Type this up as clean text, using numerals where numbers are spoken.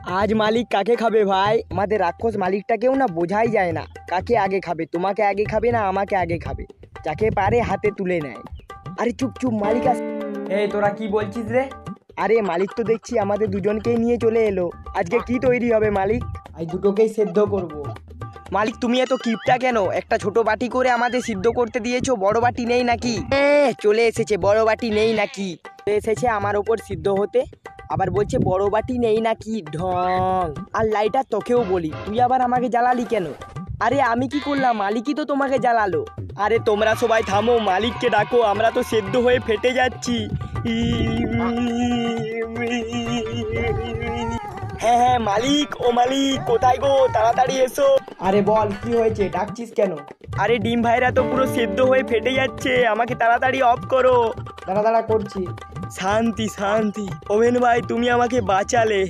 আজ মালিক কাকে খাবে ভাই? আমাদের রাক্ষস মালিকটাকেও না বোঝাই যায় না, কাকে আগে খাবে, তোমাকে আগে খাবে না আমাকে আগে খাবে, যাকে পারে হাতে তুলে নেয়। আরে চুপ চুপ, মালিক এই তোরা কি বলছিস রে? আরে মালিক তো দেখছি আমাদের দুজনকেই নিয়ে চলে এলো। আজকে কি তৈরি হবে মালিক? আজ দুটোকেই সেদ্ধ করব। মালিক তুমি এত কিপটা কেন? একটা ছোট বাটি করে আমাদের সিদ্ধ করতে দিয়েছো, বড় বাটি নেই নাকি? চলে এসেছে, বড় বাটি নেই নাকি? চলে এসেছে আমার ওপর সিদ্ধ হতে, আবার বলছে বড় বাটি নেই নাকি। ঢং! আর লাইটার তোকেও বলি, তুই আবার আমাকে জ্বালালি কেন? আরে আমি কি করলাম? মালিকই তো তোমাকে জ্বালালো। আরে তোমরা সবাই থামো, মালিককে ডাকো, আমরা তো সেদ্ধ হয়ে ফেটে যাচ্ছি। হ্যাঁ হ্যাঁ মালিক, ও মালিক কোথায় গো, তাড়াতাড়ি এসো। আরে বল কি হয়েছে, ডাকছিস কেন? আরে ডিম ভাইরা তো পুরো সেদ্ধ হয়ে ফেটে যাচ্ছে, আমাকে তাড়াতাড়ি অফ করো। দাঁড়া দাঁড়া করছি। শান্তি শান্তি, ওভেন ভাই তুমি আমাকে বাঁচালে।